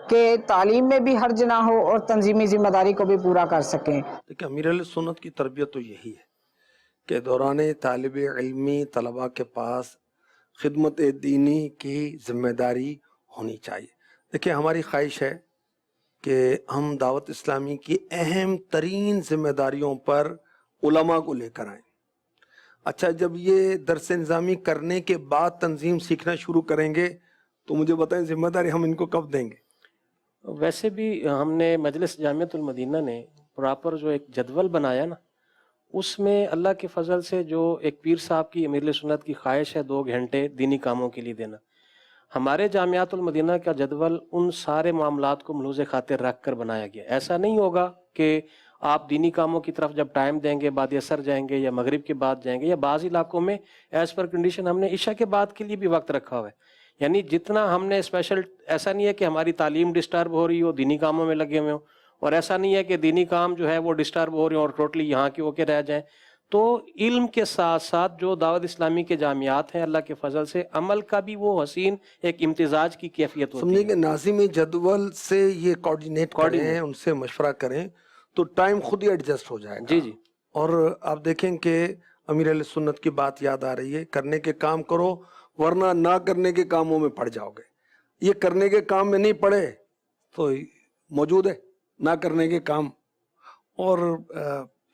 کہ تعلیم میں بھی حرج نہ ہو اور تنظیمی ذمہ داری کو بھی پورا کر سکیں. دیکھیں امیر علیہ سنت کی تربیت تو یہی ہے کہ دوران طالب علمی طلباء کے پاس خدمت دینی کی ذمہ داری ہونی چاہیے. دیکھیں ہماری خواہش ہے کہ ہم دعوت اسلامی کی اہم ترین ذمہ داریوں پر علماء کو لے کر آئیں. اچھا، جب یہ درس نظامی کرنے کے بعد تنظیم سیکھنا شروع کریں گے تو مجھے بتائیں ذمہ داری ہم ان کو کب دیں گے؟ ویسے بھی ہم نے مجلس جامعۃ المدینہ نے پراپر جو ایک جدول بنایا نا، اس میں اللہ کے فضل سے جو ایک پیر صاحب کی امیر سنت کی خواہش ہے 2 گھنٹے دینی کاموں کے لیے دینا، ہمارے جامعات المدینہ کا جدول ان سارے معاملات کو ملحوظ خاطر رکھ کر بنایا گیا. ایسا نہیں ہوگا کہ آپ دینی کاموں کی طرف جب ٹائم دیں گے بعد عصر جائیں گے یا مغرب کے بعد جائیں گے، یا بعض علاقوں میں ایز پر کنڈیشن ہم نے عشاء کے بعد کے لیے بھی وقت رکھا ہوا ہے. یعنی جتنا ہم نے اسپیشل، ایسا نہیں ہے کہ ہماری تعلیم ڈسٹرب ہو رہی ہو، دینی کاموں میں لگے ہوئے ہوں، اور ایسا نہیں ہے کہ دینی کام جو ہے وہ ڈسٹرب ہو رہے ہیں اور ٹوٹلی یہاں کے ہو کے رہ جائیں. تو علم کے ساتھ ساتھ جو دعوت اسلامی کے جامعات ہیں، اللہ کے فضل سے عمل کا بھی وہ حسین ایک امتزاج کی کیفیت ہوتی ہے. سمجھیں کہ ناظم جدول سے یہ کوارڈینیٹ کریں، ان سے مشورہ کریں تو ٹائم خود ہی ایڈجسٹ ہو جائے گا. جی. اور آپ دیکھیں کہ امیر علیہ سنت کی بات یاد آ رہی ہے، کرنے کے کام کرو ورنہ نہ کرنے کے کاموں میں پڑ جاؤ گے. یہ کرنے کے کام میں نہیں پڑے تو موجود ہے نہ کرنے کے کام. اور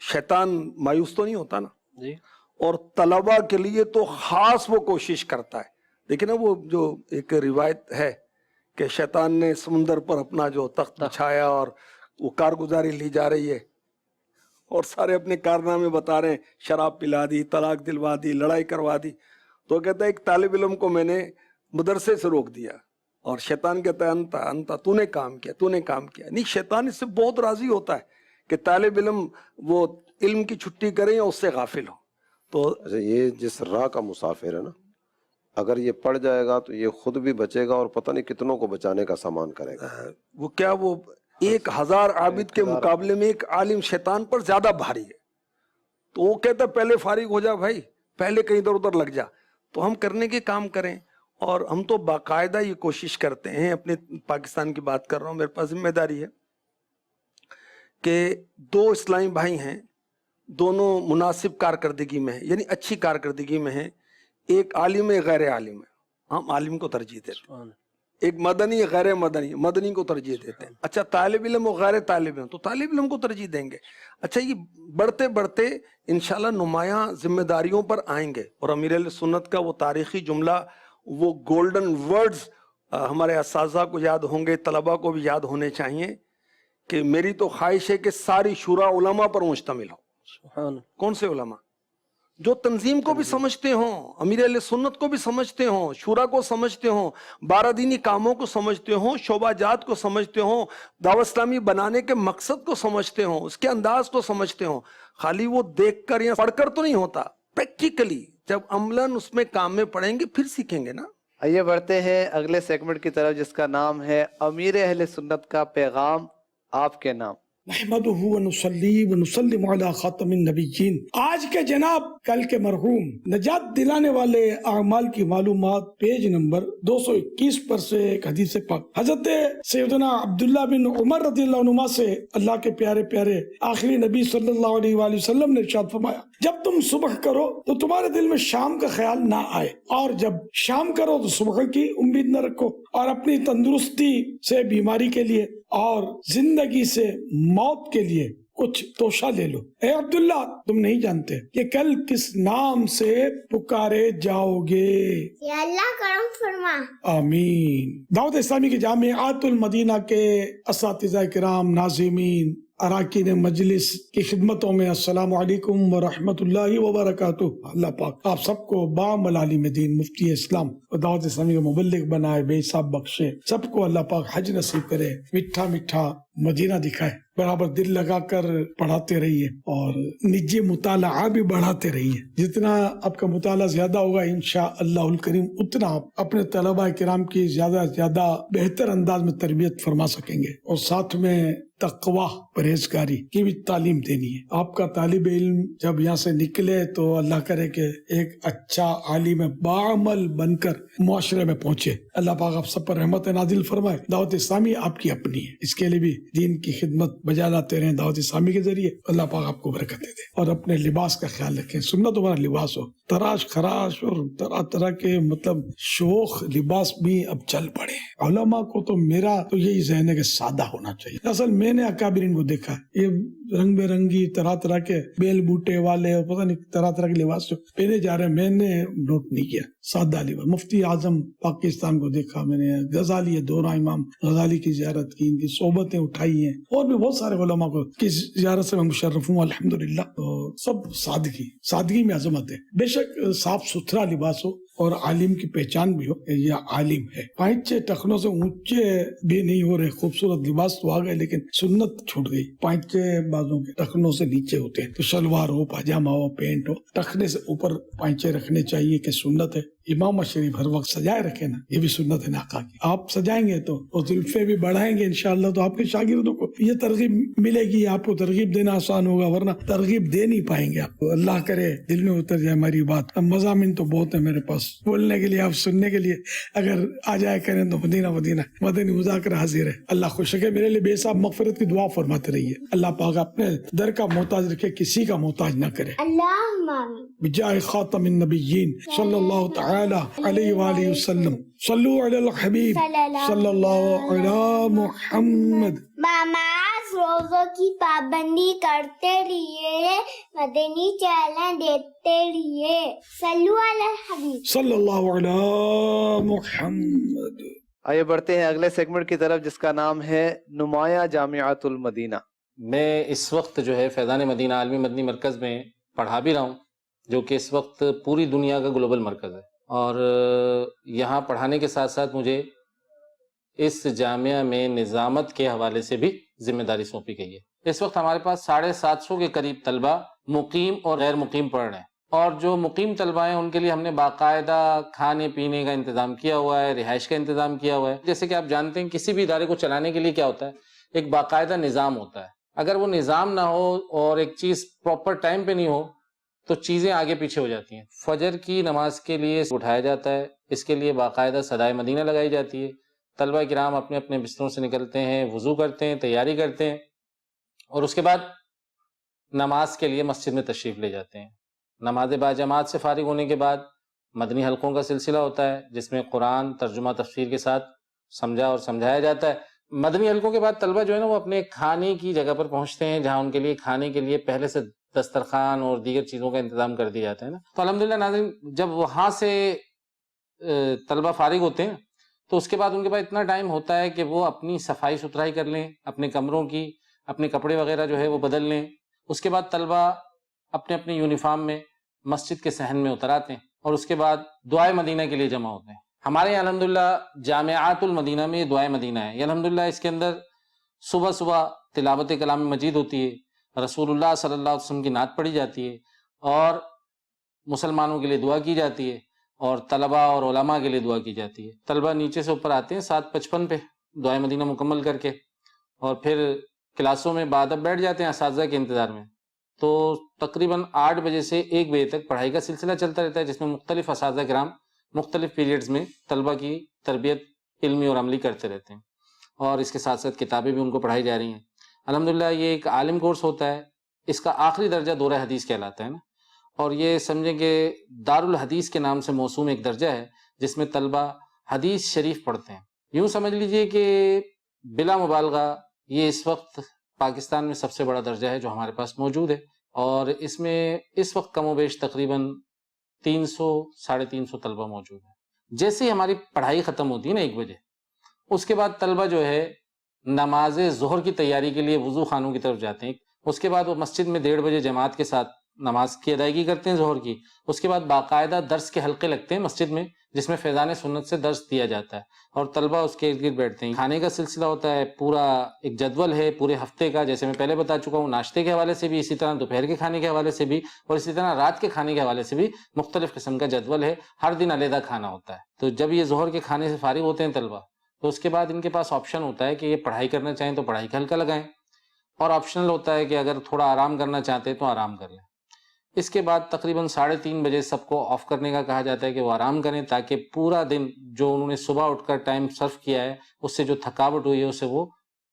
شیطان مایوس تو نہیں ہوتا نا جی. اور طلباء کے لیے تو خاص وہ کوشش کرتا ہے. دیکھیں نا وہ جو ایک روایت ہے کہ شیطان نے سمندر پر اپنا جو تخت بچھایا اور وہ کارگزاری لی جا رہی ہے اور سارے اپنے کارنامے بتا رہے ہیں، شراب پلا دی، طلاق دلوا دی، لڑائی کروا دی. تو کہتا ہے ایک طالب علم کو میں نے مدرسے سے روک دیا اور شیطان کہتا ہے انتا تو نے کام کیا، تو نے کام کیا. نہیں، شیطان اس سے بہت راضی ہوتا ہے کہ طالب علم وہ علم کی چھٹی کریں یا اس سے غافل ہو. تو یہ جس راہ کا مسافر ہے نا، اگر یہ پڑ جائے گا تو یہ خود بھی بچے گا اور پتہ نہیں کتنوں کو بچانے کا سامان کرے گا. وہ کیا، وہ 1000 عابد کے مقابلے میں ایک عالم شیطان پر زیادہ بھاری ہے. تو وہ کہتا ہے پہلے فارغ ہو جا بھائی، پہلے کہیں ادھر ادھر لگ جا. تو ہم کرنے کے کام کریں. اور ہم تو باقاعدہ یہ کوشش کرتے ہیں، اپنے پاکستان کی بات کر رہا ہوں، میرے پاس ذمہ داری ہے کہ 2 اسلامی بھائی ہیں، دونوں مناسب کارکردگی میں ہیں، یعنی اچھی کارکردگی میں ہیں. ایک عالم ہے، غیر عالم ہے. ہم عالم کو ترجیح دیتے ہیں. ایک مدنی غیر مدنی، مدنی کو ترجیح دیتے ہیں. اچھا طالب علم و غیر طالب علم، تو طالب علم کو ترجیح دیں گے. اچھا یہ بڑھتے بڑھتے انشاءاللہ نمایاں ذمہ داریوں پر آئیں گے، اور امیر اہل سنت کا وہ تاریخی جملہ، وہ گولڈن ورڈز ہمارے اساتذہ کو یاد ہوں گے، طلبہ کو بھی یاد ہونے چاہیے کہ میری تو خواہش ہے کہ ساری شورا علماء پر مشتمل ہو. کون سے علماء؟ جو تنظیم کو بھی سمجھتے ہوں، امیر اہل سنت کو بھی سمجھتے ہوں، شورا کو سمجھتے ہوں، 12 دینی کاموں کو سمجھتے ہوں، شعبہ جات کو سمجھتے ہوں، دعوت اسلامی بنانے کے مقصد کو سمجھتے ہوں، اس کے انداز کو سمجھتے ہوں. خالی وہ دیکھ کر یا پڑھ کر تو نہیں ہوتا، پریکٹیکلی جب عملاً اس میں کام میں پڑھیں گے پھر سیکھیں گے نا. آئیے بڑھتے ہیں اگلے سیگمنٹ کی طرف جس کا نام ہے امیر اہل سنت کا پیغام آپ کے نام. نحمده ونصلي ونسلم على خاتم النبیین. آج کے جناب کل کے مرحوم نجات دلانے والے اعمال کی معلومات پیج نمبر 221 پر سے ایک حدیث پاک حضرت سیدنا عبداللہ بن عمر رضی اللہ عنہما سے اللہ کے پیارے پیارے آخری نبی صلی اللہ علیہ وآلہ وسلم نے ارشاد فرمایا، جب تم صبح کرو تو تمہارے دل میں شام کا خیال نہ آئے، اور جب شام کرو تو صبح کی امید نہ رکھو، اور اپنی تندرستی سے بیماری کے لیے اور زندگی سے موت کے لیے کچھ توشہ لے لو. اے عبداللہ تم نہیں جانتے کہ کل کس نام سے پکارے جاؤ گے. یا اللہ کرم فرما. آمین. دعوت اسلامی کے جامعات المدینہ کے اساتذہ کرام، ناظمین، اراکین مجلس کی خدمتوں میں السلام علیکم ورحمۃ اللہ وبرکاتہ. اللہ پاک آپ سب کو بام العالم دین، مفتی اسلام اور دعوت اسلامی کا مبلغ بنائے، بے حساب بخشے. سب کو اللہ پاک حج نصیب کرے، میٹھا میٹھا مدینہ دکھائے. برابر دل لگا کر پڑھاتے رہیے اور نجی مطالعہ بھی بڑھاتے رہیے. جتنا آپ کا مطالعہ زیادہ ہوگا انشاءاللہ الکریم اتنا آپ اپنے طلبہ کرام کی زیادہ زیادہ بہتر انداز میں تربیت فرما سکیں گے، اور ساتھ میں تقوی، پرہیزگاری کی بھی تعلیم دینی ہے. آپ کا طالب علم جب یہاں سے نکلے تو اللہ کرے کہ ایک اچھا عالم باعمل بن کر معاشرے میں پہنچے. اللہ پاک آپ سب پر رحمت نازل فرمائے. دعوت اسلامی آپ کی اپنی ہے، اس کے لیے بھی دین کی خدمت بجا لاتے رہیں دعوت اسلامی کے ذریعے. اللہ پاک آپ کو برکت دے. اور اپنے لباس کا خیال رکھیں، سنت تمہارا لباس ہو. تراش خراش اور طرح طرح کے مطلب شوخ لباس بھی اب چل پڑے. علماء کو تو میرا تو یہی ذہن ہے کہ سادہ ہونا چاہیے. اصل میں نے اکابرین کو دیکھا ہے، یہ رنگ برنگی طرح طرح کے بیل بوٹے والے اور پتہ نہیں طرح طرح کے لباس جو پہنے جا رہے ہیں، میں نے نوٹ نہیں کیا. سادہ لباس. مفتی اعظم پاکستان کو دیکھا میں نے، غزالی، دورہ امام غزالی کی زیارت کی، ان کی صحبتیں اٹھائی ہیں، اور بھی بہت سارے علماء کو کی زیارت سے میں مشرف ہوں الحمدللہ. تو سب سادگی میں عظمت ہے. بے شک صاف ستھرا لباس ہو اور عالم کی پہچان بھی ہو کہ یہ عالم ہے. پائنچے ٹخنوں سے اونچے بھی نہیں ہو رہے، خوبصورت لباس تو آ گئے لیکن سنت چھوٹ گئی. پائنچے بازوں کے ٹخنوں سے نیچے ہوتے ہیں، تو شلوار ہو، پاجامہ ہو، پینٹ ہو، ٹخنے سے اوپر پائنچے رکھنے چاہیے کہ سنت ہے. امام شریف ہر وقت سجائے رکھے نا، یہ بھی سنت ہے آقا کی. آپ سجائیں گے تو زلفے بھی بڑھائیں گے انشاءاللہ، تو آپ کے شاگردوں کو یہ ترغیب ملے گی. آپ کو ترغیب دینا آسان ہوگا، ورنہ ترغیب دے نہیں پائیں گے آپ. اللہ کرے دل میں اتر جائے ہماری بات. اب مضامین تو بہت ہے میرے پاس بولنے کے لیے، آپ سننے کے لیے اگر آ جائے کریں تو مدینہ مدنی مذاکرہ حاضر ہے. اللہ خوش رکھے. میرے لیے بے حساب مغفرت کی دعا فرماتے رہیے. اللہ پاک اپنے در کا محتاج رکھے، کسی کا محتاج نہ کرے. اللہم آمین. بجائے خاتم النبیین صلی اللہ تعالی علیہ وآلہ وسلم. صلو علی الحبیب صلی اللہ علی محمد. نماز روزوں کی پابندی کرتے رہیے، مدنی چینل دیکھتے رہیے. صلو علی الحبیب صلی اللہ علی محمد. آئیے بڑھتے ہیں اگلے سیگمنٹ کی طرف جس کا نام ہے نمایاں جامعات المدینہ. میں اس وقت جو ہے فیضان مدینہ عالمی مدنی مرکز میں پڑھا بھی رہا ہوں، جو کہ اس وقت پوری دنیا کا گلوبل مرکز ہے. اور یہاں پڑھانے کے ساتھ ساتھ مجھے اس جامعہ میں نظامت کے حوالے سے بھی ذمہ داری سونپی گئی ہے. اس وقت ہمارے پاس 750 کے قریب طلبہ مقیم اور غیر مقیم پڑھ رہے ہیں، اور جو مقیم طلبہ ہیں ان کے لیے ہم نے باقاعدہ کھانے پینے کا انتظام کیا ہوا ہے، رہائش کا انتظام کیا ہوا ہے. جیسے کہ آپ جانتے ہیں کسی بھی ادارے کو چلانے کے لیے کیا ہوتا ہے، ایک باقاعدہ نظام ہوتا ہے. اگر وہ نظام نہ ہو اور ایک چیز پراپر ٹائم پہ نہیں ہو تو چیزیں آگے پیچھے ہو جاتی ہیں. فجر کی نماز کے لیے اٹھایا جاتا ہے، اس کے لیے باقاعدہ صدائے مدینہ لگائی جاتی ہے. طلبہ کرام اپنے اپنے بستروں سے نکلتے ہیں، وضو کرتے ہیں، تیاری کرتے ہیں، اور اس کے بعد نماز کے لیے مسجد میں تشریف لے جاتے ہیں. نماز باجماعت سے فارغ ہونے کے بعد مدنی حلقوں کا سلسلہ ہوتا ہے جس میں قرآن ترجمہ تفسیر کے ساتھ سمجھا اور سمجھایا جاتا ہے۔ مدنی حلقوں کے بعد طلبہ جو ہے نا وہ اپنے کھانے کی جگہ پر پہنچتے ہیں جہاں ان کے لیے کھانے کے لیے پہلے سے دسترخوان اور دیگر چیزوں کا انتظام کر دیا جاتا ہے نا۔ تو الحمدللہ ناظرین، جب وہاں سے طلبہ فارغ ہوتے ہیں تو اس کے بعد ان کے پاس اتنا ٹائم ہوتا ہے کہ وہ اپنی صفائی ستھرائی کر لیں، اپنے کمروں کی، اپنے کپڑے وغیرہ جو ہے وہ بدل لیں۔ اس کے بعد طلبہ اپنے اپنے یونیفارم میں مسجد کے صحن میں اتر آتے ہیں اور اس کے بعد دعائے مدینہ کے لیے جمع ہوتے ہیں۔ ہمارے یہاں الحمدللہ جامعات المدینہ میں دعائے مدینہ ہے، یہ الحمدللہ اس کے اندر صبح صبح تلاوت کلام مجید ہوتی ہے، رسول اللہ صلی اللہ علیہ وسلم کی نعت پڑھی جاتی ہے اور مسلمانوں کے لیے دعا کی جاتی ہے اور طلبہ اور علماء کے لیے دعا کی جاتی ہے۔ طلبہ نیچے سے اوپر آتے ہیں 7:55 پہ دعائے مدینہ مکمل کر کے اور پھر کلاسوں میں بعد اب بیٹھ جاتے ہیں اساتذہ کے انتظار میں۔ تو تقریباً 8 بجے سے 1 بجے تک پڑھائی کا سلسلہ چلتا رہتا ہے جس میں مختلف اساتذہ کرام مختلف پیریڈز میں طلبہ کی تربیت علمی اور عملی کرتے رہتے ہیں اور اس کے ساتھ ساتھ کتابیں بھی ان کو پڑھائی جا رہی ہیں۔ الحمدللہ یہ ایک عالم کورس ہوتا ہے، اس کا آخری درجہ دورہ حدیث کہلاتا ہے نا، اور یہ سمجھیں کہ دارالحدیث کے نام سے موسوم ایک درجہ ہے جس میں طلبہ حدیث شریف پڑھتے ہیں۔ یوں سمجھ لیجئے کہ بلا مبالغہ یہ اس وقت پاکستان میں سب سے بڑا درجہ ہے جو ہمارے پاس موجود ہے، اور اس میں اس وقت کم و بیش تقریباً 300-350 طلبہ موجود ہیں۔ جیسے ہی ہماری پڑھائی ختم ہوتی ہے نا 1 بجے، اس کے بعد طلبہ جو ہے نماز ظہر کی تیاری کے لیے وضو خانوں کی طرف جاتے ہیں۔ اس کے بعد وہ مسجد میں 1:30 بجے جماعت کے ساتھ نماز کی ادائیگی کرتے ہیں ظہر کی۔ اس کے بعد باقاعدہ درس کے حلقے لگتے ہیں مسجد میں جس میں فیضان سنت سے درس دیا جاتا ہے اور طلبہ اس کے ارد گرد بیٹھتے ہیں۔ کھانے کا سلسلہ ہوتا ہے، پورا ایک جدول ہے پورے ہفتے کا، جیسے میں پہلے بتا چکا ہوں، ناشتے کے حوالے سے بھی، اسی طرح دوپہر کے کھانے کے حوالے سے بھی، اور اسی طرح رات کے کھانے کے حوالے سے بھی مختلف قسم کا جدول ہے۔ ہر دن علیحدہ کھانا ہوتا ہے۔ تو جب یہ ظہر کے کھانے سے فارغ ہوتے ہیں طلبہ تو اس کے بعد ان کے پاس آپشن ہوتا ہے کہ یہ پڑھائی کرنا چاہیں تو پڑھائی کا حلقہ لگائیں، اور آپشنل ہوتا ہے کہ اگر تھوڑا آرام کرنا چاہتے ہیں تو آرام کر لیں۔ اس کے بعد تقریباً 3:30 بجے سب کو آف کرنے کا کہا جاتا ہے کہ وہ آرام کریں تاکہ پورا دن جو انہوں نے صبح اٹھ کر ٹائم صرف کیا ہے اس سے جو تھکاوٹ ہوئی ہے اسے وہ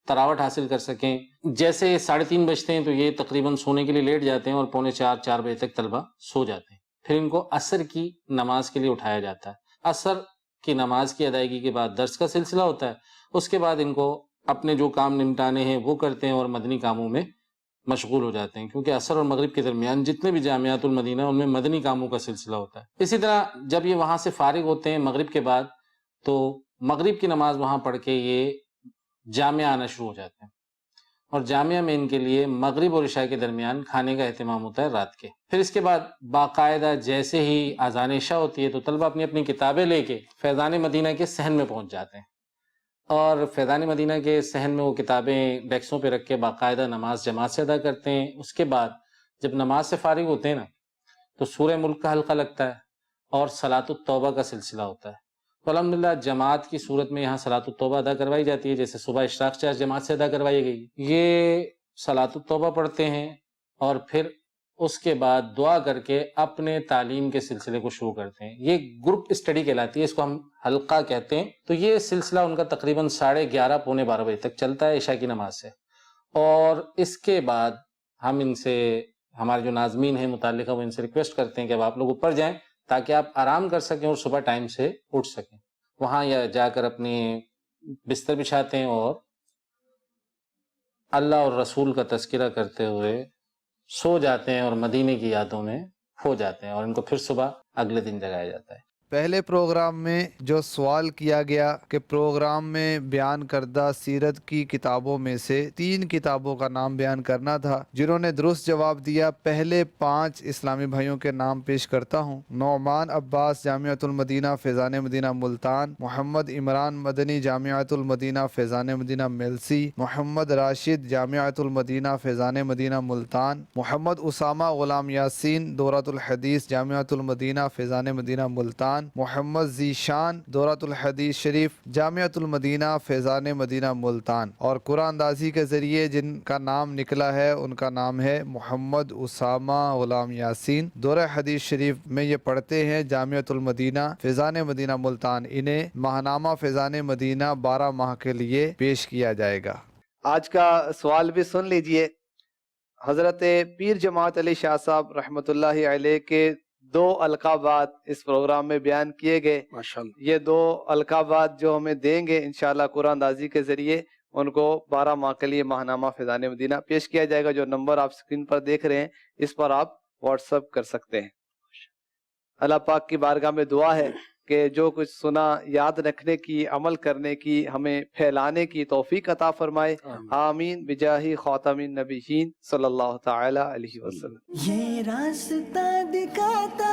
تراوٹ حاصل کر سکیں۔ جیسے 3:30 بجتے ہیں تو یہ تقریباً سونے کے لیے لیٹ جاتے ہیں اور 3:45-4 بجے تک طلبہ سو جاتے ہیں۔ پھر ان کو عصر کی نماز کے لیے اٹھایا جاتا ہے۔ عصر کی نماز کی ادائیگی کے بعد درس کا سلسلہ ہوتا ہے۔ اس کے بعد ان کو اپنے جو کام نمٹانے ہیں وہ کرتے ہیں اور مدنی کاموں میں مشغول ہو جاتے ہیں، کیونکہ عصر اور مغرب کے درمیان جتنے بھی جامعات المدینہ ان میں مدنی کاموں کا سلسلہ ہوتا ہے۔ اسی طرح جب یہ وہاں سے فارغ ہوتے ہیں مغرب کے بعد تو مغرب کی نماز وہاں پڑھ کے یہ جامعہ آنا شروع ہو جاتے ہیں، اور جامعہ میں ان کے لیے مغرب اور عشاء کے درمیان کھانے کا اہتمام ہوتا ہے رات کے۔ پھر اس کے بعد باقاعدہ جیسے ہی اذان عشاء ہوتی ہے تو طلبہ اپنی اپنی کتابیں لے کے فیضان مدینہ کے صحن میں پہنچ جاتے ہیں، اور فیضان مدینہ کے صحن میں وہ کتابیں ڈیسکوں پہ رکھ کے باقاعدہ نماز جماعت سے ادا کرتے ہیں۔ اس کے بعد جب نماز سے فارغ ہوتے ہیں نا تو سورہ ملک کا حلقہ لگتا ہے اور صلاۃ التوبہ کا سلسلہ ہوتا ہے۔ تو الحمدللہ جماعت کی صورت میں یہاں صلاۃ التوبہ ادا کروائی جاتی ہے، جیسے صبح اشراق چاش جماعت سے ادا کروائی گئی۔ یہ صلاۃ التوبہ پڑھتے ہیں اور پھر اس کے بعد دعا کر کے اپنے تعلیم کے سلسلے کو شروع کرتے ہیں۔ یہ گروپ اسٹڈی کہلاتی ہے، اس کو ہم حلقہ کہتے ہیں۔ تو یہ سلسلہ ان کا تقریباً 11:30 12 بجے تک چلتا ہے عشاء کی نماز سے، اور اس کے بعد ہم ان سے، ہمارے جو ناظمین ہیں متعلقہ، وہ ان سے ریکویسٹ کرتے ہیں کہ اب آپ لوگ اوپر جائیں تاکہ آپ آرام کر سکیں اور صبح ٹائم سے اٹھ سکیں۔ وہاں یا جا کر اپنے بستر بچھاتے ہیں اور اللہ اور رسول کا تذکرہ کرتے ہوئے سو جاتے ہیں اور مدینے کی یادوں میں کھو جاتے ہیں، اور ان کو پھر صبح اگلے دن جگایا جاتا ہے۔ پہلے پروگرام میں جو سوال کیا گیا کہ پروگرام میں بیان کردہ سیرت کی کتابوں میں سے 3 کتابوں کا نام بیان کرنا تھا، جنہوں نے درست جواب دیا۔ پہلے 5 اسلامی بھائیوں کے نام پیش کرتا ہوں: نعمان عباس جامعۃ المدینہ فیضان مدینہ ملتان، محمد عمران مدنی جامعۃ المدینہ فیضان مدینہ میلسی، محمد راشد جامعۃ المدینہ فیضان مدینہ ملتان، محمد اسامہ غلام یاسین دورۃ الحدیث جامعۃ المدینہ فیضان مدینہ ملتان، محمد ذیشان دورۃ الحدیث شریف جامعۃ المدینہ فیضان مدینہ ملتان، اور قرآن اندازی کے ذریعے جن کا نام نکلا ہے ان کا نام ہے محمد اسامہ غلام یاسین۔ دورہ حدیث شریف میں یہ پڑھتے ہیں جامعۃ المدینہ فیضان مدینہ ملتان۔ انہیں ماہنامہ فیضان مدینہ 12 ماہ کے لیے پیش کیا جائے گا۔ آج کا سوال بھی سن لیجئے۔ حضرت پیر جماعت علی شاہ صاحب رحمۃ اللہ علیہ کے دو القابات اس پروگرام میں بیان کیے گئے. ماشاءاللہ. یہ دو القابات جو ہمیں دیں گے انشاءاللہ قرآن اندازی کے ذریعے، ان کو 12 ماہ کے لیے ماہنامہ فیضان مدینہ پیش کیا جائے گا. جو نمبر آپ اسکرین پر دیکھ رہے ہیں اس پر آپ واٹس ایپ کر سکتے ہیں. اللہ پاک کی بارگاہ میں دعا ہے کہ جو کچھ سنا یاد رکھنے کی، عمل کرنے کی، ہمیں پھیلانے کی توفیق عطا فرمائے. آمین بجاہ خاتم النبیین صلی اللہ تعالی علیہ وسلم. یہ راستہ دکھاتا